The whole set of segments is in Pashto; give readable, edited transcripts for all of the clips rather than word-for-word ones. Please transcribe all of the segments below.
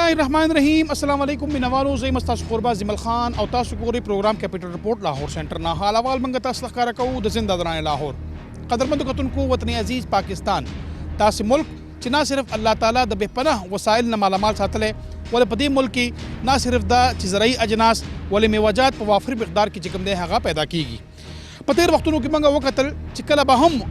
बिस्मिल्लाहिर्रहमानिर्रहीम अस्सलाम वालेकुम मिनवालो ज़ई मस्तास क़ुरबा ज़िमल खान और तासुकोरी प्रोग्राम कैपिटल रिपोर्ट लाहौर सेंटर ना हालावाल मंगता असलकार कऊ द जिंदा दरान लाहौर कदरमंद कतन को वतन अजीज़ पाकिस्तान तास मुल्क च ना सिर्फ अल्लाह ताला द बेपनाह वसाइल न मालामाल सातले वले पदी मुल्क की ना सिर्फ द ज़रई अजनास वले मेवाजात वाफिर मकदार की चिकम दे हगा पैदा कीगी पतेर वक्तों की मंगा वक़तल चिकल बहम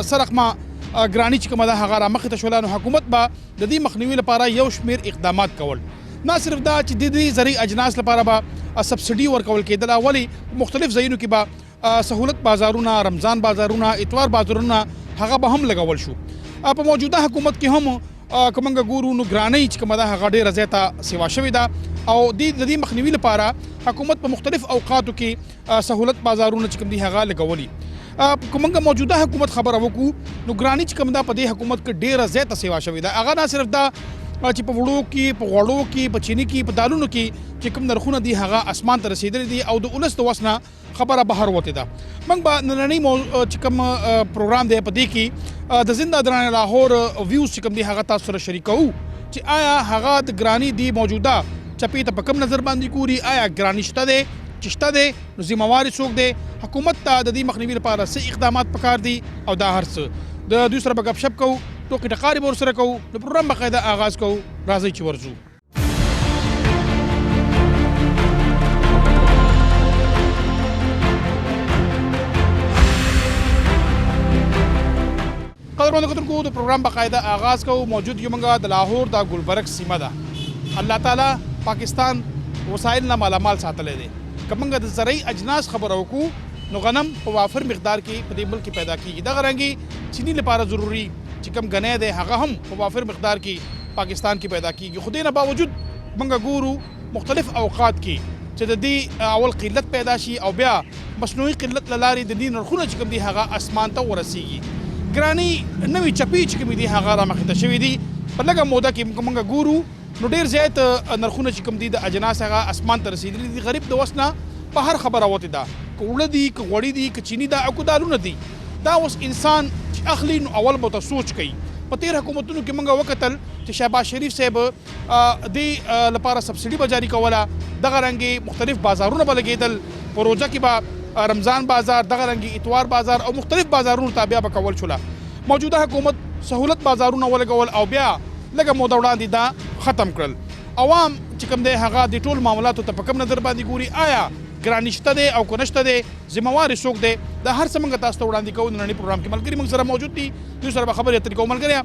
सरखमा ग्रानी चिकमदा हगारा मखत शोला हुकूमत बा ददी मखनवी लपारा यौ शमेर इकदामात कवल ना सिर्फ दा ददी ज़रई अजनास लपारा बा सब्सिडी वर कवल केदला वली मुख्तलिफ ज़यनों की बा सहूलत बाजारूना रमज़ान बाजारूना इतवार बाजारूना हगा बहम लगावल शू आप मौजूदा हुकूमत की हम कमंगा गुरु नु ग्रानी चिकमदा हगा डेर ज़ैता सेवा शविदा और ददी मखनवी लपारा हुकूमत पर मुख्तलिफ अवकातों की सहूलत बाजारूना चिकम दी हगा लगावली कमंगा मौजूदा हुकूमत खबर अवकू नुगरानी चिकमदा पदे हुकूमत के डेर ज़ैत सेवा शविदा अगा ना सिर्फ दा चिपवड़ों की पगड़ों की पचीनी की पदालून की चिकम नरखुन दी हगा आसमान तर रसीदरी दी और उलस तो वसना खबर बहर होते दा मंग बा नरनी चिकम प्रोग्राम दे पदे की द जिंदा दरान लाहौर व्यूज़ चिकम दी हगा तासर शरीकऊ च आया हगा ग्रानी दी मौजूदा चपी तपकम नजर बांदी कूरी आया ग्रानी शता दे चिश्ता दे जिम्मेवारी सोख दे हुकूमत ददी मखनवी लपारा से इकदाम पकार दी और दा हर से द दूसरा गपशप कहूँ तो किटकारी बोर सर कहूँ द प्रोग्राम बाकायदा आगाज़ कहूँ राजी चिवरजू कदर को तो प्रोग्राम बाकायदा आगाज़ कहूँ मौजूद युमंगा द लाहौर दा गुलबर्ग सीमा दा अल्लाह ताला पाकिस्तान वसाइल ना मालामाल सातले दे कमंगा ज़रई अजनास खबर होकू नो गनम वाफिर मकदार की पदी मुल्क की पैदा की दगरंगी चीनी लपारा ज़रूरी चिकम गने दे हगा हम वाफिर मकदार की पाकिस्तान की पैदा की खुदे न बावजूद मंगा गुरु मुख्तलिफ अवकात की चदी अवल किल्लत पैदाशी और ब्या मसनूई किल्लत ललारी ददी नरखुन चिकम दी हगा आसमान तो वरसीगी ग्रानी नवी चपी चिकमी दी हगा रामखित शवी दी पलगा मोदा की मंगा गुरु नो डेर ज़ैत नरखुन चिकम दी अजनास हगा आसमान तर रसीदरी दी गरीब दोस्तना पहर खबर आवत दा उड़ दी वड़ी दी चीनी दा अकुदालू दी दा उस इंसान अखली अवल बत सोच कई पतेर हुकूमतों की मंगा वक़तल शहबाज शरीफ साहब दी लपारा सब्सिडी बजारी कवला दगरंगी मुख्तलिफ बाजारों बलगेदल परोजा की बा रमज़ान बाजार दगरंगी इतवार बाजार और मुख्तलिफ बाजारों ताबिया बकवल छुला मौजूदा हुकूमत सहूलत बाजारों वल कवल और ब्या लगा मोदौड़ा दी दा ख़त्म करल अवाम चिकम दे हगा दी टोल मामला तो तपकम नजर बांदी गुरी आया ग्रानिश्ता दे और कनश्ता दे जिम्मेवारी सोख दे द हर समंग तास्ता उड़ानी को नरनी प्रोग्राम की मलकरी मंग जरा मौजूद थी दूसरा खबर या तरीका मल गया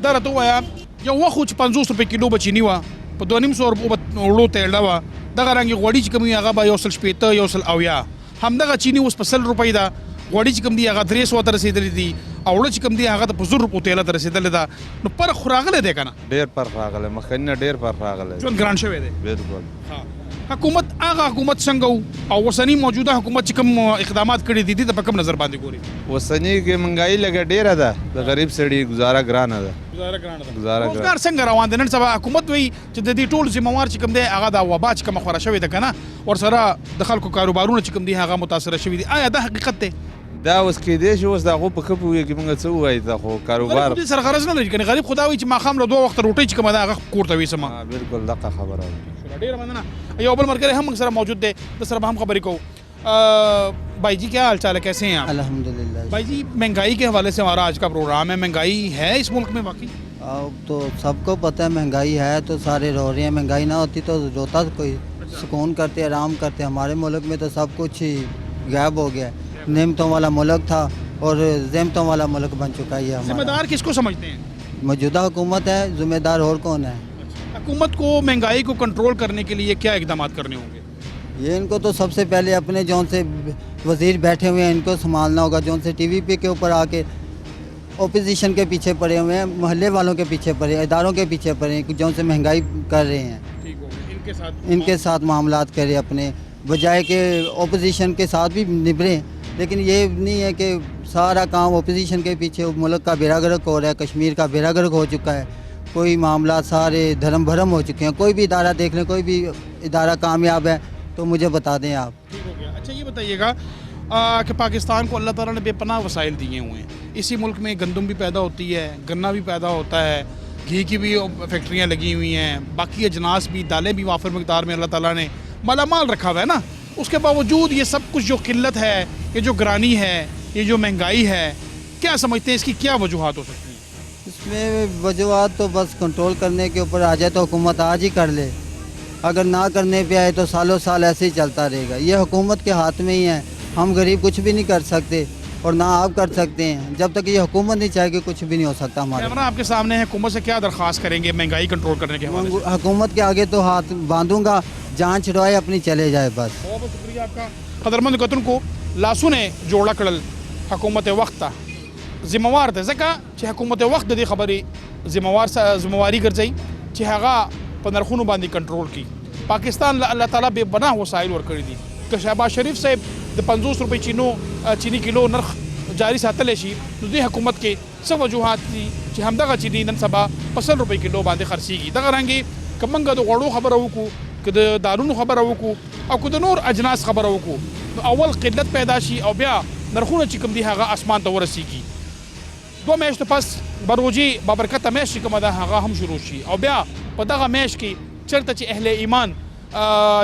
दर तो आया जो वो कुछ 50 रुपये किलो बचीनी हुआ पर 200 रुपये उड़ो तेल हुआ दगा रंगी गोड़ी चिकमी आगा बा योसल स्पेता योसल अवया हम दगा चीनी उस 50 रुपये दा गोड़ी चिकम दी आगा 300 वातर रसीदली दी और चिकम दी आगा तो 50 रुपये तेल तर रसीदले दा नो पर खुरागले देखा ना डेर पर खुरागले मखन्ना डेर पर खुरागले जोन ग्रांड शवे दे बिल्कुल हां हुकूमत आगा हुकूमत संगौ और वसनी मौजूदा हुकूमत चिकम इकदामात करी दी तो पकम नजर बांधी गोरी वसनी की महंगाई लगे डेरा था गरीब सड़ी गुजारा ग्रान था गुजारा रोजगार संग रवान देन सब हुकूमत वही जदी टोल जिम्मेवार चिकम दे आगा दा वबा चिकम खरा शवे द कना और सरा दखल को कारोबारों चिकम दी आगा मुतासर शवी दी आया दा हकीकत है دا اوس کې دې شو اوس دا غو په کپو کې موږ څه وایي دا خو کاروبار دې سره غرض نه لري کنه غریب خدای چې ما خام له دوه وخت روټي چې کومه دا هغه کوړته وي سما بالکل دغه خبره ډیر مننه یو بل مرګره هم سره موجود دی د سره هم خبرې کو भाई जी क्या हाल चाल है कैसे हैं आप अल्हम्दुलिल्लाह भाई जी महंगाई के हवाले से हमारा आज का प्रोग्राम है महंगाई है इस मुल्क में बाकी अब तो सबको पता है महंगाई है तो सारे रो रहे हैं महंगाई ना होती तो रोता कोई सुकून करते आराम करते हमारे मुल्क में तो सब कुछ ही गायब हो गया नेमतों वाला मुल्क था और ज़ेमतों वाला मुल्क बन चुका है ये जिम्मेदार किसको समझते हैं मौजूदा हुकूमत है जिम्मेदार और कौन है हुकूमत को महंगाई को कंट्रोल करने के लिए क्या इकदाम करने होंगे ये इनको तो सबसे पहले अपने जौन से वज़ीर बैठे हुए हैं इनको संभालना होगा जौन से टीवी पे के ऊपर आके ओपोजिशन के पीछे पड़े हुए हैं मोहल्ले वालों के पीछे पड़े हैं इदारों के पीछे पड़े हैं जौन से महंगाई कर रहे हैं इनके साथ मामलात करें अपने बजाय के ओपोजिशन के साथ भी निभरें लेकिन ये नहीं है कि सारा काम ओपोजिशन के पीछे मुल्क का बेड़ा गर्क हो रहा है कश्मीर का बेड़ा गर्क हो चुका है कोई मामला सारे धर्म भरम हो चुके हैं कोई भी इदारा देख लें कोई भी इदारा कामयाब है तो मुझे बता दें आप ठीक हो गया अच्छा ये बताइएगा कि पाकिस्तान को अल्लाह ताला ने बेपनाह वसाइल दिए हुए हैं इसी मुल्क में गंदम भी पैदा होती है गन्ना भी पैदा होता है घी की भी फैक्ट्रियाँ लगी हुई हैं, बाकी अजनास भी, दालें भी वाफिर मकदार में अल्लाह ताला ने मालामाल रखा हुआ है ना। उसके बावजूद ये सब कुछ जो किल्लत है, ये जो ग्रानी है, ये जो महंगाई है, क्या समझते हैं इसकी क्या वजूहात हो सकती हैं? इसमें वजूहत तो बस कंट्रोल करने के ऊपर आ जाए तो हुकूमत आज ही कर ले, अगर ना करने पे आए तो सालों साल ऐसे ही चलता रहेगा। ये हुकूमत के हाथ में ही है, हम गरीब कुछ भी नहीं कर सकते और ना आप कर सकते हैं। जब तक ये हुकूमत नहीं चाहेगी कुछ भी नहीं हो सकता हमारे। कैमरा आपके सामने है, हुकूमत से क्या दरख्वास्त करेंगे महंगाई कंट्रोल करने के हवाले से? हुकूमत के आगे तो हाथ बांधूंगा, जान छुड़वाए अपनी चले जाए बस। बहुत बहुत शुक्रिया आपका। कदरमंद कतन को लासू ने जोड़ा कड़ल हुकूमत वक्त जिम्मेवार थे जका कि हुकूमत वक्त दी खबरी जिम्मेवारी गर्जई कि हगा पर नरखों बांधी कंट्रोल की। पाकिस्तान अल्लाह ताला बेबना वसाइल वर करी दी कि शहबाज शरीफ से 50 रुपये चीनी किलो नर्ख जारी सातले शी दी हुकूमत के सब वजूहत थी कि हम दगा चीनी नन सबा 50 रुपये किलो बांधे खर्ची की दगा रंगी कमंगा तो गड़ो खबर को कि दारून खबर को और खुद नूर अजनास खबर को अव्वल किल्लत पैदाशी और ब्या नरखों चिकम दी हगा आसमान तो रसी की 2 मैश तो पस बरोजी बाबरकत मैश चिकम दा हगा हम शुरू शी और ब्या पदगा मैश की चरता ची अहले ईमान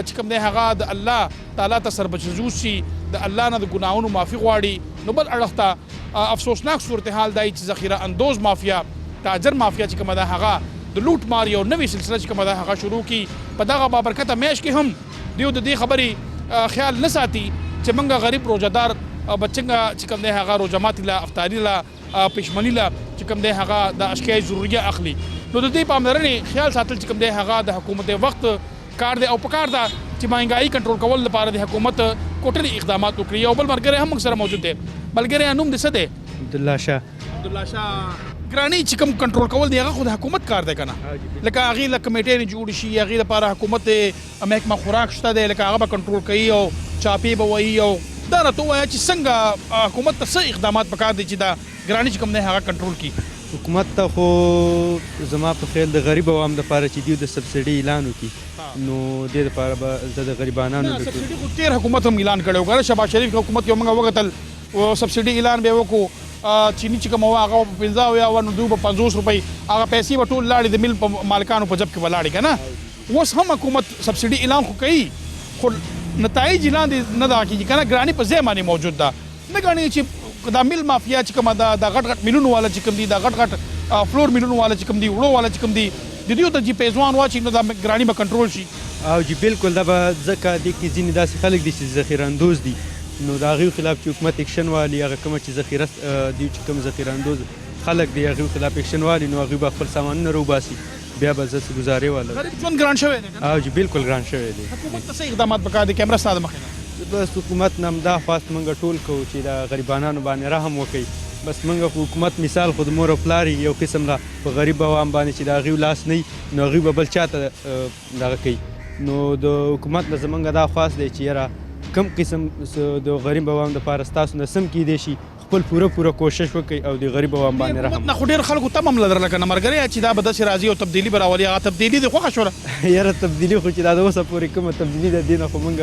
चिकम दे हगा द अल्लाह ताला तसर बचजूसी द अल्लाह ना द गुनाहों माफ़ी गवाड़ी नबल अड़खता अफसोसनाक सूरत हाल दाई ज़ख़ीरा अंदोज़ माफिया ताजर माफिया चिकम दा हगा द लूट मारी और नवी सिलसिला चिकम दा हगा शुरू की पदगा बाबरकत मैश की हम दियो दी खबरी ख्याल न साती चमंगा गरीब रोजादार बच्चंगा चिकम दे हगा रोजमातिला अफ्तारीला पेशमनीला चिकम दे हगा द अशकिया ज़रूरिया अखली नो दी पामदरनी ख्याल सातल चिकम दे हगा द हुकूमत वक्त कार दे और पकार दा कि महंगाई कंट्रोल कवल लपार दे हुकूमत कोटली इक़दामात उकरी और बल मरगरे हम अक्सर मौजूद है बलगरे अनुम दिस दे अब्दुल्ला शाह ग्रानी चिकम कंट्रोल कवल दिया खुद हुकूमत कार दे कना लेकिन आगे ला कमेटी ने जोड़ शी आगे लपार हुकूमत महकमा खुराक शता दे लेकिन आगे कंट्रोल कई और चापी बवई और दाना तो है कि संगा हुकूमत से इक़दामात पकार दी चिदा ग्रानी चिकम ने हगा कंट्रोल की हुकूमत ता खो जमा पे खेल द गरीब आवाम द पारा ची दियो द सब्सिडी ऐलान की नो दे द पारा द गरीबाना नो सब्सिडी को 13 हुकूमत हम ऐलान करे होगा शहबाज शरीफ की हुकूमत के मंगा वगतल वो सब्सिडी ऐलान बे वो को चीनी चिकम हुआ आगा पिज्जा हुआ व नुदू 50 रुपये आगा पैसे बटूल लाड़ी द मिल मालिकान पर जब के बलाड़ी का ना वो हम हुकूमत सब्सिडी ऐलान को कई खुद नताइज ऐलान न दा की kana ग्रानी पर ज़मानी मौजूद दा न ग्रानी ची दा मिल माफिया चिकम दा गट गट मिलून वाला चिकम दी दा गट गट फ्लोर मिलून वाला चिकम दी उड़ो वाला चिकम दी दिदियो त जी पेजवान वा ची दा ग्रानी में कंट्रोल शी او जी बिल्कुल दा زکه د کی ځینې داسې خلک دي چې ذخیره اندوز دي نو دا غو خلاف چې حکومت اکشن والی هغه کوم چې ذخیره دی چې کوم ذخیره اندوز خلک دی هغه خلاف اکشن والی نو هغه خپل سامان نه روباسي بیا به زت گزارې والا غریب جون ګران شوی دی او جی بالکل ګران شوی دی حکومت ته اقدامات وکړه د کیمرا ساده مخینه بس حکومت نام دا خواست منګه ټول کو چې دا غریبانو باندې رحم وکړي بس منګه حکومت مثال خود مور او پلاری یو قسم لا په غریب عوام باندې چې دا غو لاس نه نو غو بل چاته دا کوي نو د حکومت نه زمونږ دا خواست دی چې یاره کم قسم د غریب عوام د پاره ستاسو نه سم کیدی شي خپل پوره کوشش وکړي او د غریب عوام باندې رحم نه خو ډیر خلکو تمام لدر لکه مرګري چې دا بد شي راځي او تبدیلی براولي هغه تبدیلی د خوښه شوره یاره تبدیلی خو چې دا د اوسه پورې کومه تبدیلی د دینه خو مونږ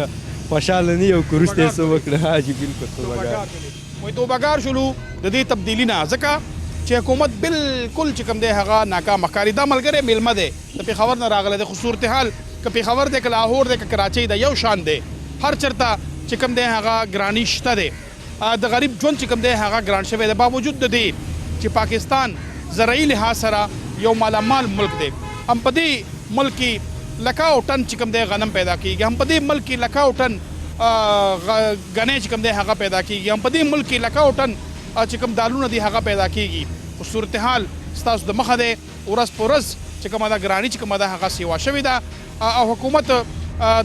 خوشاله نه یو کورسته سو وکړه حاجی بالکل وای توبګار شلو د دې تبدیلی نه ځکه چې حکومت بالکل چې کوم دی هغه ناکام ښکاري دا ملګری میلمه دی د پیښور نه راغله د صورتحال که پیښور دی که لاهور دی که کراچۍ دی یو شان دی هر چرته چې کوم دی هغه ګراني شته دی د غریب ژوند چې کوم دی هغه ګران شوی دی باوجود د دې چې پاکستان زرعي لحاظ سره یو مالامال ملک دی هم په دې ملک کې لکاو ټن چې کوم دی غنم پیدا کیږي هم په دې ملک کې لکاو ټن غنې چې کوم دی هغه پیدا کیږي هم په دې ملک کې لکاو ټن چې کوم دالونه دی هغه پیدا کیږي خو صورتحال ستاسو د مخه دی ورځ په ورځ چې کومه دا ګراني چې کومه دا هغه سیوا شوې ده او حکومت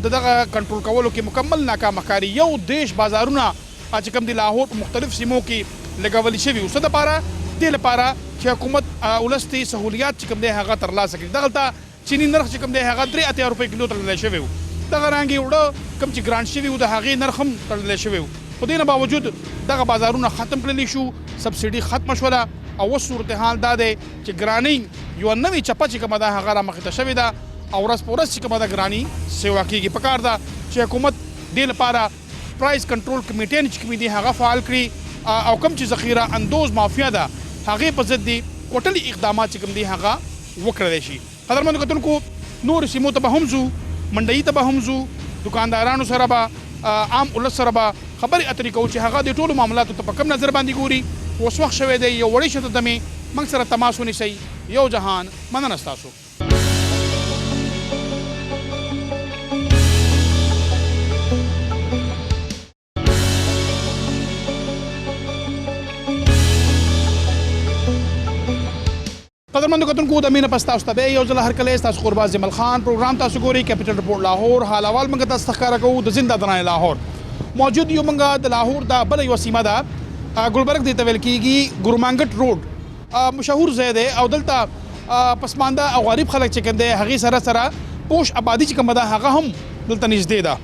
دغه کنټرول کولو کې مکمل ناکام ښکاري یو دیش بازارونه چې کوم د لاهور په مختلف سیمو کې لګولي شوي اوس دپاره دې لپاره چې حکومت ولستي سهولیات چې کوم دی هغه ترلاسه کړي دغلته چینی نرخ چې کوم دی هغه 3 روپۍ کیلو تړلی شوی و دغه رنګې وړه کوم چې ګران شوي و د هغې نرخ هم تړلی شوی و خو دې نه باوجود دغه بازارونه ختم کړلی شو سبسډي ختمه شوله او اوس صورتحال دا دی چې ګرانۍ یوه نوې چپه چې کومه ده هغه رامخې ته شوې ده او ورځ په ورځ چې کومه ده ګراني سیوا کېږي پکار ده چې حکومت دې لپاره پرایس کنټرول کمیټیانې چې کومې دي هغه فعال کړي او کوم چې ذخیره اندوز مافیا ده هغې په ضد دي کوټلي اقدامات چې کوم دي هغه وکړی شي. قدرمنو کتونکو نور سیمو ته به هم ځو، منډۍ ته به هم ځو، دکاندارانو سره به عام ولس سره به خبرې اترې کوو چې هغه د ټولو معاملاتو ته په کوم نظر باندې ګوري. اوس وخت شوی دی یو وړې شته دمې موږ سره تماس ونیسئ. یو جهان مننه ستاسو. قدرمنو کتونکو د مینه پس تاسو ته به یو ځل هرکلی ستاسو قربان جمال خان پروګرام تاسو ګورئ. کیپټل رپورټ لاهور حال احوال موږ تاسو ته ښکاره کوو د زنده دنای لاهور. موجود یو موږ د لاهور د بله یوه سیمه ده ګلبرګ دې ته ویل کېږي. ګورمانګټ روډ مشهور ځای دی او دلته پسمانده او غریب خلک چې کوم دی هغې سره سره پوش آبادي چې کومه ده هغه هم دلته نږدې ده.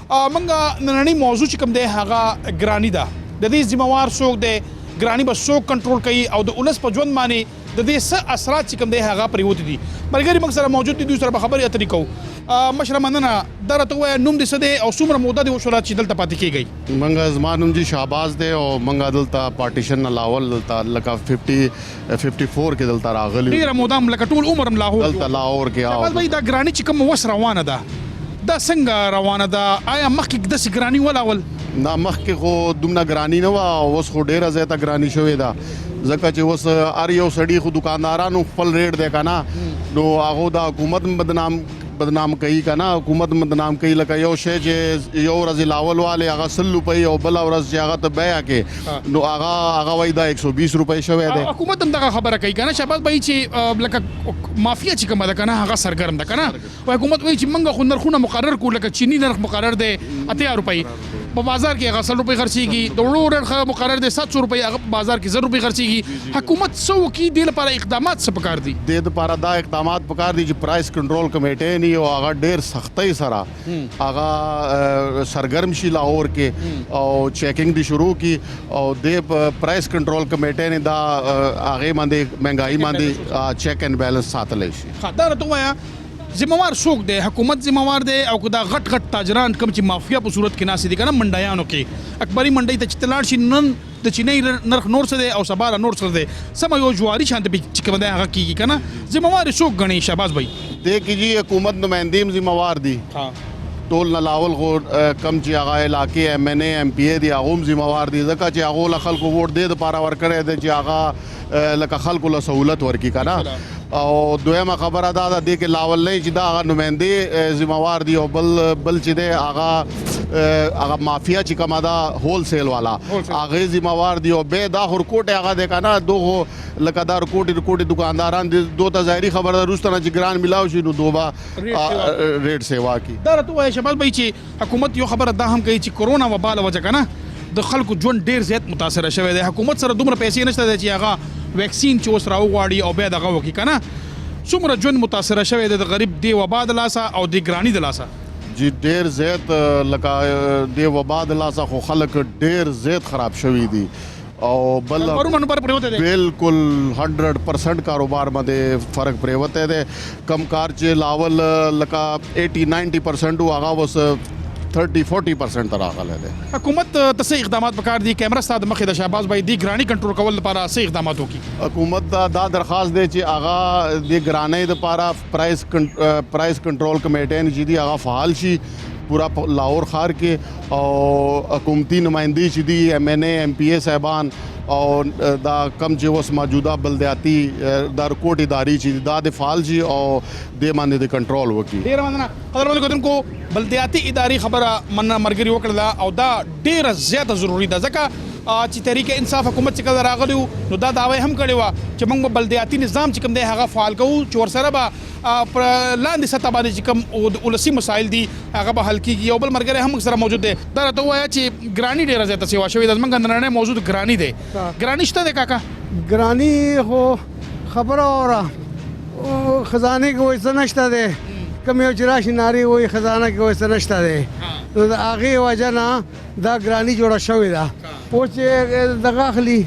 موږ نننۍ موضوع چې کوم دی هغه ګراني ده. د دې ذمہوار څوک دی، ګراني به څوک کنټرول کوي او د ولس په ژوند باندې د دې څه اثرات چې کوم دی هغه پرېوتي دي. ملګري موږ سره موجود دي، دوی سره به خبرې اترې کوو. مشره مننه، دا راته ووایه نوم دې څه دی او څومره موده دې وشوله چې دلته پاتې کېږئ؟ منګه زما نوم جی شهباز دی او منګه دلته پارټیشن نه لاول دلته لکه 54 کې دلته راغلی. ډېره موده هم لکه ټول عمر هم لاهور دلته لاهور کې شهباز بھائی دا ګراني چې کوم وس روانه ده دا څنګه روانه ده؟ آیا مخکې داسې ګراني ولاول؟ دا مخکې خو دومره ګراني نه وه، اوس خو ډېره زیاته ګراني شوې ده ځکه چې اوس هر یو سړي خو دکاندارانو خپل ریټ دی که نه، نو هغو د حکومت بدنام کوي که نه، حکومت بدنام کوي. لکه یو شی چې یو ورځ لاول والی هغه 100 روپۍ او بله ورځ چې هغه ته بیه کې نو هغه وایي دا 120 روپۍ شوی دی. حکومت هم دغه خبره کوي که نه شهباز بھائی چې لکه مافیا چې کومه ده که نه هغه سرګرم ده که نه، او حکومت وایي چې موږ خو نرخونه مقرر کړو لکه چینی نرخ مقرر دی 80 روپۍ په بازار کې هغه 100 روپۍ خرڅېږي، د وړو نرخ مقرر دی 700 روپۍ هغه په بازار کې 0 روپۍ خرڅېږي. حکومت څه وکړي دې لپاره اقدامات څه پکار دي؟ دې دپاره دا اقدامات پکار دي چې پرایس کنټرول کمیټې نی او هغه ډېر سختۍ سره هغه سرګرم شي لاهور کې او چیکنګ دي شروع کی او د پرایس کنټرول کمیټې نه دا هغه باندې مهنګای باندې چیک اینڈ بیلنس ساتلی شي. دا راته ووایه ذمہوار څوک دی؟ حکومت ذمہوار دی او که دا غټ غټ تاجران کوم چې مافیا په صورت کې ناست دي که نه منډیانو کې اکبري منډۍ ته چې ته لاړ شي نن د چینۍ نرخ نور څه دی او سبا نور څه دی سمه یو جواري شانته چې کوم دی هغه کېږي که نه. ذمہوار څوک ګڼي شهباز بھائی؟ دې کې جی حکومت نمائندې هم ذمہوار دي. ټول نه لاول خو کم چې هغه علاقې MNA MPA دي هغه هم ذمہوار دي ځکه چې هغو له خلکو ووټ دې دپاره ورکړی دی چې هغه لکه خلکو له سهولت ورکړي که نه. او دویمه خبره دا ده دې کې لاول نه چې دا هغه نمایندې ذمہوار دي او بل چې دی هغه مافیا چې کومه ده هول سیل والا هغې ذمہوار دي او بیا دا خورکوټ هغه دی که نه دغو لکه دا رکوټې دکانداران دي دو ته ظاهري خبره ده وروسته نه چې ګران میلاو شي نو دو به ریټ سیوا کړي. دا راته ووایه شهباز بھائی چې حکومت یو خبره دا هم کوي چې کرونا وبا له وجه که نه د خلکو ژوند ډېر زیات متاثره شوی دی. حکومت سره دومره پیسې نشته دی چې هغه ویکسین چې اوس راوغواړي او بیا دغه وکړي که نه. څومره ژوند متاثره شوی دی د غریب د وبا د لاسه او د ګراني د لاسه؟ جی ډېر زیات لکه د وبا د لاسه خو خلک ډېر زیات خراب شوي دي او بل بالکل 100% کاروبار باندې فرق پریوتی دی. کم کار چې لاول لکه 80-90% هغه اوس 30-40% ته راغلی دی. حکومت ته څه اقدامات پکار دي؟ کیمره ستا د مخې د شهباز بھائی دې ګراني کنټرول کول لپاره څه اقدامات وکړي؟ حکومت ته دا درخواست دی چې هغه د ګرانۍ دپاره پرایس کنټرول کمیټې چې دي هغه فعال شي پورا لاهور ښار کې او حکومتي نمایندې چې دي MNA MPA صاحبان او دا کم چې اوس موجوده بلدیاتي دا رکوټ ادارې چې دا د فعال شي او دې باندې د کنټرول وکړي. ډېره مننه. قدرمنو کتونکو بلدیاتي ادارې خبره ملګري وکړله او دا ډېره زیاته ضروري ده ځکه چې تحریک انصاف حکومت چې کله راغلی وو نو دا دعوه هم کړې وه چې موږ به بلدیاتي نظام چې کوم دی هغه فعال کوو چې ورسره به پر لاندې سطح باندې چې کوم ولسي مسایل دي هغه به حل کېږي. یو بل ملګری هم سره موجود دی. دا راته ووایه چې ګراني ډېره زیاته سیوا شوې ده. زموږ نننی موضوع ګراني دی. ګراني شته دی کاکا؟ ګراني خو خبره اوره خزانې کې وایي څه نشته دی کم یو چې راشي نارې وایي خزانه کې وایي څه نشته دی نو د هغې وجه نه دا ګراني جوړه شوې ده. اوس چې دغه اخلي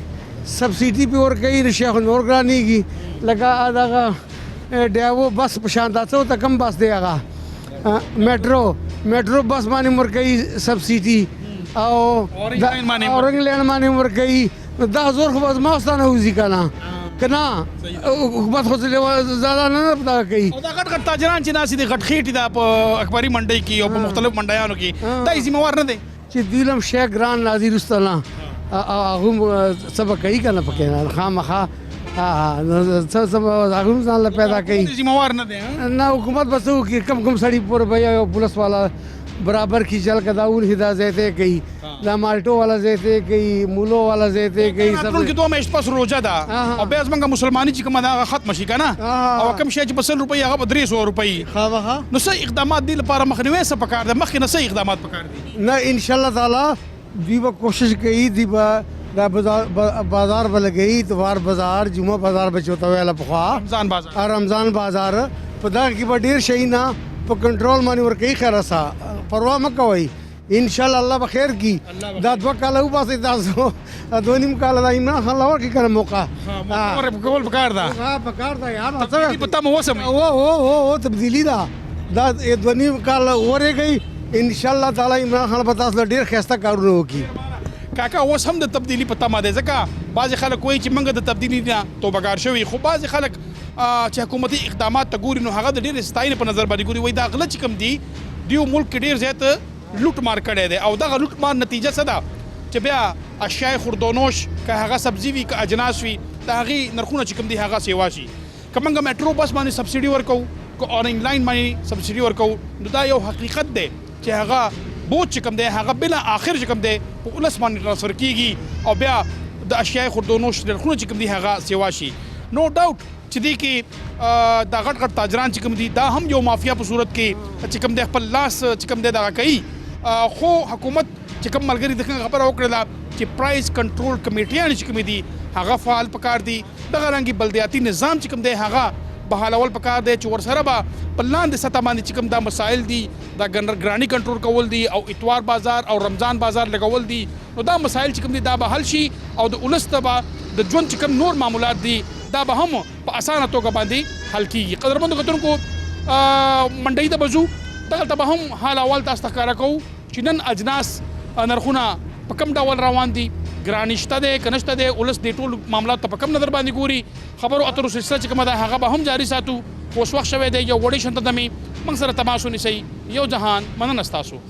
سبسیډي پې ورکوي رشیا خو نور ګرانېږي لکه دغه ډیوو بس په شان دا څه ورته کم بس دی هغه میټرو بس باندې ورکوي سبسیډي او اورنګ لینډ باندې ورکوي نو دا زور خو به زما ستا نه وځي که نه کنا حکومت خو زیاده نه پتا کوي او دا غټ تاجران چې ناسي دي غټ خېټي دا په اخباري منډي کې او په مختلف منډیانو کې دا ذمہوار نه دي چې دیلم شیخ ګران ناظر استلا هغه سبق کوي کنه پکې خامخا هغه ځان له پیدا کوي ذمہوار نه دي نه حکومت بس کم کم سړی پور بیا پولیس والا برابر کی چل کدا اون ہدا زیتے گئی دا مالټو والا زیتے گئی مولو والا زیتے گئی سب کې دوه میاشت پس روزه ده او بیا زمونږ مسلمانۍ چې کومه دا ختم شي کنه او کم شي چې په 100 روپۍ هغه په 300 روپۍ خامخا نو څه اقدامات دي لپاره مخنیوي څه پکار ده مخکې نه څه اقدامات پکار دي نه ان شاء الله تعالی دی به کوشش کوي دی به دا بازار بل گئی اتوار بازار جمعه بازار بچوتا ویلا پخوا رمضان بازار په دا کې به ډیر شي نه په کنټرول باندې ور کوي خیر سا پروا مه کوئ ان شاء الله الله بخیر کی دا 2 کال او باسي تاسو 2.5 کال دا عمران خان لور کې کړه موقع اور کول پکار ده ها پکار دا یار څه پتا مو وسم او تبدیلی دا 2.5 کال ورې گئی ان شاء الله تعالی عمران خان په تاسو ډیر خسته کارونه وکي کاکا اوس هم د تبدیلی پتا ما ده ځکه بعض خلک وایي چې موږ د تبدیلی نه توبګار شوی خو بعض خلک چې حکومتي اقدامات ته ګوري نو هغه د ډېر ستاینې په نظر باندې ګوري وایي دا غله چې کوم دي دیو ملک کې ډېر زیات لوټ مار کړی دی او دغه لوټ مار نتیجه څه ده چې بیا اشیاء خوردونوش که هغه سبزي وي که اجناس وي د هغې نرخونه چې کوم دي هغه سیوا شي که موږ میټرو بس باندې سبسډي ورکوو که آنلاین لاین باندې سبسډي ورکوو نو دا یو حقیقت دی چې هغه بوج چې کوم دی هغه بلا آخر چې کوم دی په ولس باندې ټرانسفر کیږي او بیا د اشیاء خوردونوش نرخونه چې کوم دي هغه سیوا شي نو ډاوټ چې دی کې دا غټ غټ تاجران چې کوم دي دا هم یو مافیا په صورت کې چې کوم دی خپل لاس چې کوم دی دغه کوي خو حکومت چې کوم ملګري د خبره وکړله چې پرایس کنټرول کمیټیان چې کوم دي هغه فعال پکار دي دغه رنګي بلدیاتي نظام چې کوم دی هغه بحالول پکار دی چې ورسره به په لاندې سطح باندې چې کوم دا مسایل دي دا ګرانی کنټرول کول دي او اتوار بازار او رمضان بازار لګول دي نو دا مسایل چې کوم دي دا به حل شي او د ولس ته به د ژوند چې کوم نور معاملات دي دا به هم په اسانه توګه باندې حل کیږي قدرمنو کتونکو منډۍ ته بځو دغلته به هم حال اول تاسو ته ښکاره کوو چې نن اجناس نرخونه په کوم ډول روان دي ګراني شته دی که نشته دی ولس دې ټول معاملاتو ته په کوم نظر باندې ګوري خبرو اترو سلسله چې کومه ده هغه به هم جاري ساتو خو اوس وخت شوی دی یو وړې شنته دمې موږ سره تماس ونیسئ یو جهان مننه ستاسو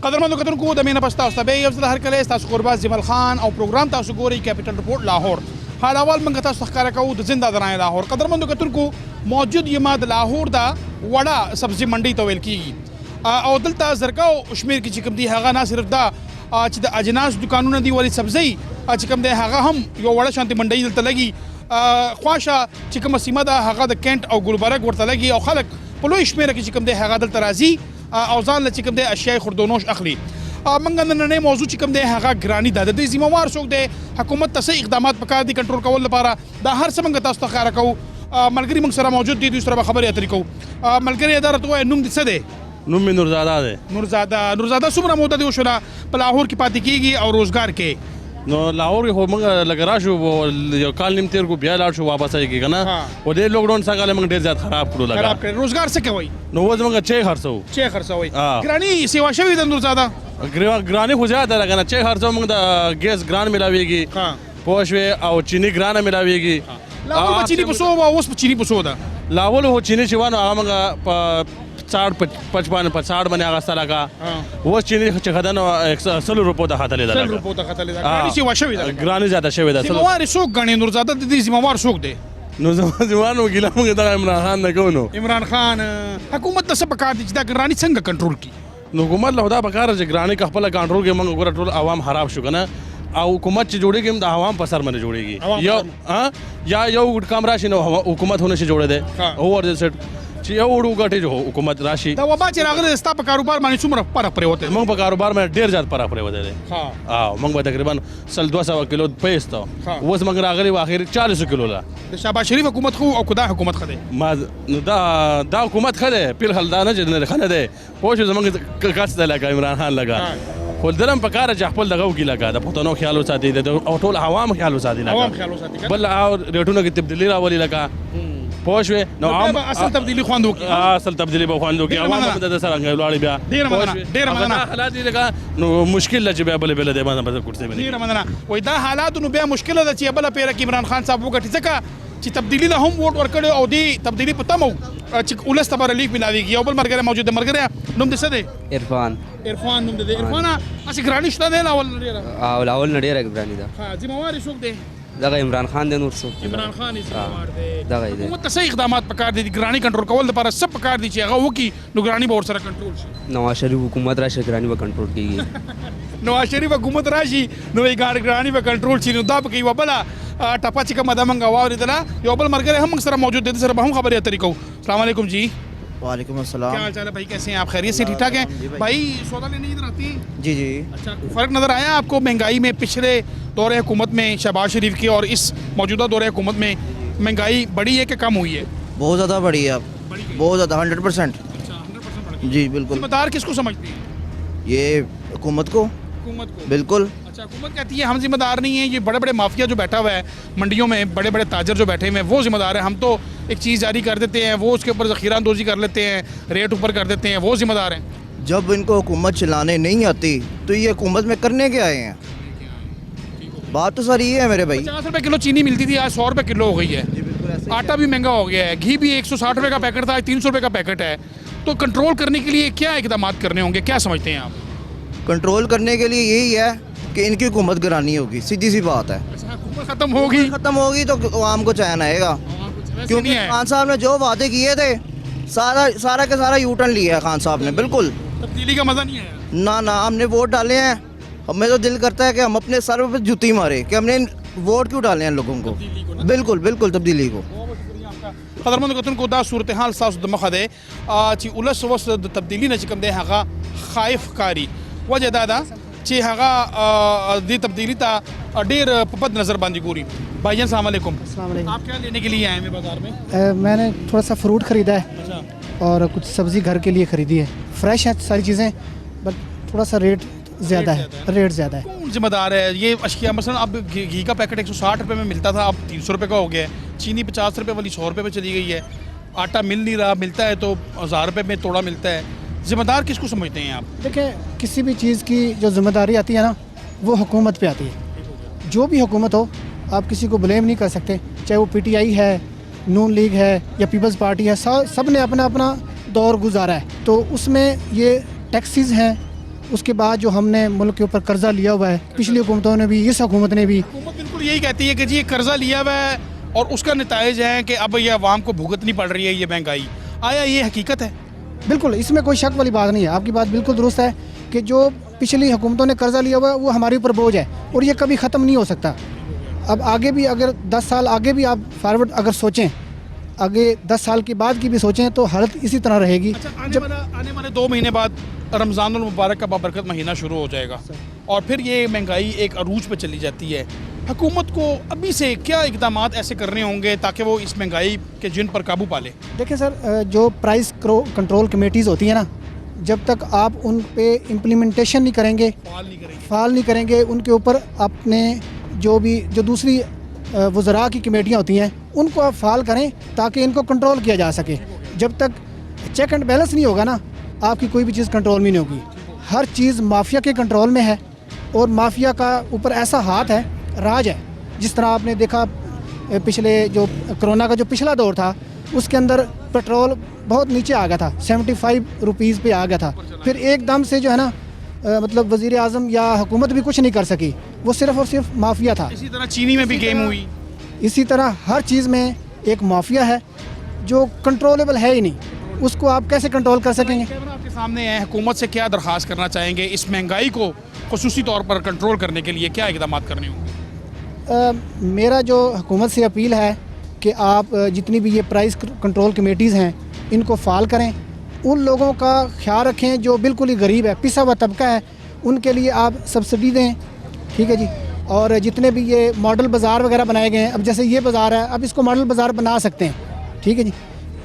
قدرمنو کتونکو د مینه پستا اوسه به یو ځل هر کله تاسو قرباز جمال خان او پروګرام تاسو ګوري کیپټل رپورټ لاهور حال اول موږ تاسو ښکاره کوو د زنده درای لاهور قدرمنو کتونکو موجود یم د لاهور دا وړه سبزي منډي ته ویل کیږي او دلته زرګاو شمیر کې چې کوم دی هغه نه صرف دا چې د اجناس دکانونه دی ولې سبزي چې کوم دی هغه هم یو وړه شانتي منډي دلته لګي خواشه چې کوم سیمه ده هغه د کینټ او ګلبرګ ورته لګي او خلک په لوی شمیر کې چې کوم دی هغه دلته راځي او ځان له چې کوم دی اشیاء خوردونوش اخلي موږ نننۍ موضوع چې کوم دی هغه ګراني ده د دې ذمہوار څوک دی حکومت ته څه اقدامات پکار دي کنټرول کول لپاره دا هر څه موږ تاسو ته ښکاره کوو ملګري موږ سره موجود دي دوی سره به خبرې اترې کوو ملګري دا راته ووایه نوم دې څه دی نوم مې نورزاده دی نورزاده څومره موده دې وشوله په لاهور کې پاتې کېږي او روزګار کې نو لاهور کې خو موږ لږ راشو یو کال نیم تېر کړو بیا لاړ شو واپس کېږي که نه او دې لاکډاون څنګه موږ ډېر زیات خراب کړو لګا روزګار څه کوئ نو اوس موږ چای خرڅوو چای خرڅوئ ګراني سیوا شوې ده نورزاده ګراني خو زیاته ده که نه چای خرڅوو موږ د ګیس ګران ملاویږي پوه شوې او چینی ګرانه ملاویږي لاهور په چینی په څو وه اوس په چینی په څو ده لاول خو چینی چې وه نو هغه موږ په 60 باندې اغسته لکه اوس چینی چې خده نو 100 روپو ته ختلې ده 100 روپو ته ختلې ده ګراني سیوا شوې ده ګراني زیاته شوې ده ذمہوار څوک ګڼې نورزاده د دې ذمہوار څوک دی نو ځوان وګیله موږ دغه عمران خان نه کوو نو عمران خان حکومت ته څه پکار دي چې دا ګراني څنګه کنټرول کړي نو حکومت له دا پکار چې ګراني که خپله کنټرول کړي موږ ګوره ټول عوام خراب شو که نه او حکومت چې جوړېږي هم د عوام په سر باندې جوړېږي یا یو کام راشي نو حکومت هو نشي جوړېدی هو ورته چې یو وړو ګټې جو حکومت راشي دا وبا چې راغلی ستا په کاروبار باندې څومره فرق پرېوتی موږ په کاروبار باندې ډېر زیات فرق پرېوتی دی موږ به تقریبا 200 کیلو پیسته اوس موږ راغلي و اخر 40 کیلو لا د شهباز شریف حکومت خو او که دا حکومت ښه دی ما نو دا حکومت ښه دی پیل دا نه چې ښه نه دی پوه شو زموږ کس دی لکه عمران خان لکه خو دلته هم پکار چې خپل دغه وکړي لکه د پښتنو خیال وساتي او ټول عوام خیال وساتي لکه بل ریټونو کې تبدیلي راولي لکه پوه شوې نو عام اصل تبدیلی خواندو کی اصل تبدیلی به خواندو کې ډېره عوام مننه. هم د سره انګړ بیا ډېره پوه مننه، شوې؟ ډېره هغه مننه. دا حالات دي لکه نو مشکل ده چې بیا بلې بلې دی باندې به کرسۍ باندې ډیره مننه. وای دا حالات نو بیا مشکل ده چې بل پیره کې عمران خان صاحب وګټي ځکه چې تبدیلی له هم ووټ ورکړي او دی تبدیلی په تمو چې ولس ته به ریلیف ملاویږي. یو بل مرګره موجود دی. مرګره نوم دې څه دی؟ عرفان عرفان نوم دې دی. عرفان اسی ګرانی شته دی اول ډیره او اول نه ډیره ګرانی ده ها ذمہوار څوک دی؟ دغه عمران خان دی نور څوک عمران خان یې ذمہوار دی. دغه دی حکومت ته صحیح اقدامات پکار دي ګرانی کنټرول کول لپاره سب پکار دي چې هغه وکي نو ګرانی به ورسره کنټرول شي. نواز شریف حکومت راشه ګرانی به کنټرول کیږي نواز شریف حکومت راشي نو یې ګرانی به کنټرول شي. نو دا پکې یوه بله ټپه چې کومه ده موږ واورېدله. یو بل ملګری هم موږ سره موجود دی. د سره به هم خبرې اترې کوو. السلام علیکم جی. वालेकुम क्या अस्सलाम। हाल चाल है भाई? कैसे हैं आप? खैरियत से ठीक ठाक हैं भाई? सौदा लेने इधर आते हैं? जी जी अच्छा, फ़र्क नज़र आया आपको महंगाई में पिछले दौरे हुकूमत में शहबाज शरीफ की और इस मौजूदा दौरे हुकूमत में महंगाई बढ़ी है कि कम हुई है? बहुत ज़्यादा बढ़ी है अब, बहुत ज़्यादा 100%। अच्छा, 100% बढ़ी। जी बिल्कुल। जिम्मेदार किसको समझते हैं? ये हुकूमत को हुकूमत को। बिल्कुल। अच्छा, हुकूमत कहती है हम जिम्मेदार नहीं हैं, ये बड़े बड़े माफिया जो बैठा हुआ है मंडियों में, बड़े बड़े ताजर जो बैठे हुए हैं वो जिम्मेदार है। हम तो एक चीज़ जारी कर देते हैं, वो उसके ऊपर ज़ख़ीरा अंदोज़ी कर लेते हैं, रेट ऊपर कर देते हैं, वो जिम्मेदार हैं। जब इनको हुकूमत चलाने नहीं आती तो ये हुकूमत में करने के आए हैं। बात तो सर ये है मेरे भाई। 50 रुपये किलो चीनी मिलती थी, आज 100 रुपये किलो हो गई है। आटा भी महंगा हो गया है, घी भी 160 रुपये का पैकेट था, आज 300 रुपये का पैकेट है। तो कंट्रोल करने के लिए क्या इकदाम करने होंगे, क्या समझते हैं आप? कंट्रोल करने के लिए यही है कि इनकी हुकूमत गिरानी होगी, सीधी सी बात है। हुकूमत खत्म होगी, खत्म होगी तो आवाम को चैन आएगा। क्योंकि खान साहब ने जो वादे किए थे सारा के सारा यू टर्न लिया है खान साहब ने। बिल्कुल तब्दीली का मजा नहीं आया। ना ना, हमने वोट डाले हैं, हमें तो दिल करता है कि हम अपने सर पे जुती मारे कि हमने वोट क्यों डाले हैं लोगों को। बिल्कुल बिल्कुल तब्दीली को। قدرمن کتونکو دا صورتحال تاسو د مخه دی چې ولس وس د تبدیلی نه چې کوم دی هغه خایف کاری. وجه دا ده چې هغه د تبدیلی ته ډیر په بد نظر باندې ګوري. भाईजान अस्सलाम वालेकुम। आप क्या लेने के लिए आए हैं बाजार में? मैंने थोड़ा सा फ्रूट ख़रीदा है अच्छा, और कुछ सब्ज़ी घर के लिए ख़रीदी है। फ्रेश है सारी चीज़ें, बट थोड़ा सा रेट ज़्यादा है, रेट ज़्यादा है। कौन जिम्मेदार है ये अशिया? मसलन अब घी का पैकेट 160 रुपये में मिलता था, अब 300 रुपये का हो गया है। चीनी 50 रुपये वाली 100 रुपये पे चली गई है। आटा मिल नहीं रहा, मिलता है तो 1000 रुपये में तोड़ा मिलता है। जिम्मेदार किसको समझते हैं आप? देखें, किसी भी चीज़ की जो ज़िम्मेदारी आती है ना, वो हुकूमत पे आती है। जो भी हुकूमत हो, आप किसी को ब्लेम नहीं कर सकते, चाहे वो PTI है, नून लीग है या पीपल्स पार्टी है। सब ने अपना अपना दौर गुजारा है। तो उसमें ये टैक्सेस हैं, उसके बाद जो हमने मुल्क के ऊपर कर्जा लिया हुआ है, पिछली हुकूमतों ने भी, इस हुकूमत ने भी। हुकूमत बिल्कुल यही कहती है कि जी ये कर्जा लिया हुआ है और उसका नताइज है कि अब ये अवाम को भुगतनी पड़ रही है ये महंगाई। आया ये हकीकत है? बिल्कुल, इसमें कोई शक वाली बात नहीं है। आपकी बात बिल्कुल दुरुस्त है कि जो पिछली हुकूमतों ने कर्जा लिया हुआ है वो हमारे ऊपर बोझ है और ये कभी ख़त्म नहीं हो सकता। अब आगे भी अगर 10 साल आगे भी आप फॉरवर्ड अगर सोचें, आगे 10 साल के बाद की भी सोचें तो हालत इसी तरह रहेगी। अच्छा, आने वाले 2 महीने बाद रमज़ानुल मुबारक का बाबरकत महीना शुरू हो जाएगा और फिर ये महंगाई एक अरूज पे चली जाती है। हुकूमत को अभी से क्या इकदामात ऐसे करने होंगे ताकि वो इस महंगाई के जिन पर काबू पा ले? देखिए सर, जो प्राइस कंट्रोल कमेटीज़ होती हैं ना, जब तक आप उन पे इम्प्लीमेंटेशन नहीं करेंगे, फाल नहीं करेंगे, उनके ऊपर अपने जो दूसरी वज़रा की कमेटियाँ होती हैं उनको आप फाल करें ताकि इनको कंट्रोल किया जा सके। जब तक चेक एंड बैलेंस नहीं होगा ना, आपकी कोई भी चीज़ कंट्रोल में नहीं होगी। हर चीज़ माफिया के कंट्रोल में है और माफिया का ऊपर ऐसा हाथ है, राज है। जिस तरह आपने देखा पिछले जो कोरोना का जो पिछला दौर था उसके अंदर पेट्रोल बहुत नीचे आ गया था, 75 रुपीज़ पे आ गया था। फिर एकदम से जो है ना मतलब वज़ीर आज़म या हुकूमत भी कुछ नहीं कर सकी, वो सिर्फ़ और सिर्फ माफिया था। इसी तरह चीनी में भी गेम हुई। इसी तरह हर चीज़ में एक माफिया है जो कंट्रोलेबल है ही नहीं। उसको आप कैसे कंट्रोल कर सकेंगे? कैमरा आपके सामने है, हुकूमत से क्या दरख्वास्त करना चाहेंगे इस महंगाई को खुसूसी तौर पर कंट्रोल करने के लिए? क्या इकदाम करने होंगे? मेरा जो हुकूमत से अपील है कि आप जितनी भी ये प्राइस कंट्रोल कमेटीज़ हैं इनको फाल करें। उन लोगों का ख्याल रखें जो बिल्कुल ही गरीब है, पिसा हुआ तबका है, उनके लिए आप सब्सिडी दें। ठीक है जी। और जितने भी ये मॉडल बाज़ार वगैरह बनाए गए हैं, अब जैसे ये बाज़ार है, अब इसको मॉडल बाज़ार बना सकते हैं। ठीक है जी।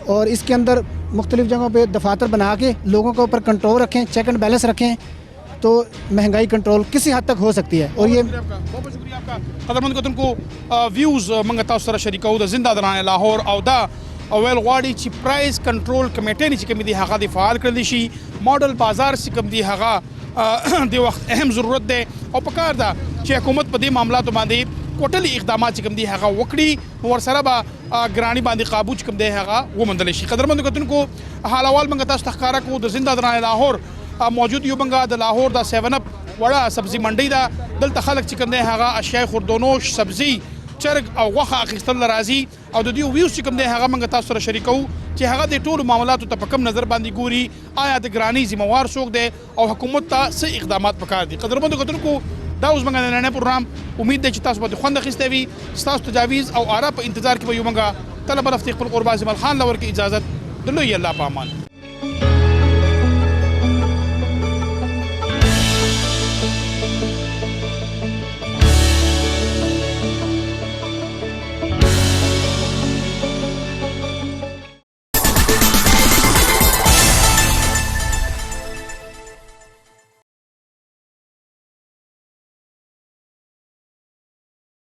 और इसके अंदर मुख्तलिफ़ जगहों पे दफातर बना के लोगों के ऊपर कंट्रोल रखें, चेक एंड बैलेंस रखें, तो महंगाई कंट्रोल किसी हद तक हो सकती है। और ये बहुत शुक्रिया आपका। कदरमंद को तुमको व्यूज़ मंगता उस तरह शरीक हो जिंदा दरान लाहौर और दा او ویل غواړي چې پرایس کنټرول کمیټې چې کوم دي هغه د فعال کړل شي. ماډل بازار چې کوم دي هغه د وخت اهم ضرورت دی او پکار ده چې حکومت په دې معاملاتو باندې کوټلي اقدامات چې کوم دي هغه وکړي ورسره به ګرانی باندې قابو چې کوم دی هغه ومندل شي. قدرمنو کتونکو حال احوال موږ تاسو ته ښکاره کوو د زنده دران لاهور موجود یو موږ د لاهور د 7 اپ وړه سبزي منډي ده. دلته خلک چې کوم دی هغه اشیاء خوردونوش سبزي چرګ او غوښه اخیستل راځي او د دې ویوز چې کوم دی هغه موږ تاسو سره شریکو چې هغه د ټولو معاملاتو ته په کوم نظر باندې ګوري. آیا د ګرانی ذمہوار څوک دی او حکومت ته څه اقدامات پکار دي. قدرمنو کتونکو دا اوس موږ نن پروګرام امید ده چې تاسو به خوند اخیستی وي. تاسو تجاویز او آرا په انتظار کې به یو موږ طلب رفتی خپل قربا زمل خان لور کې اجازه د لوی الله په امان.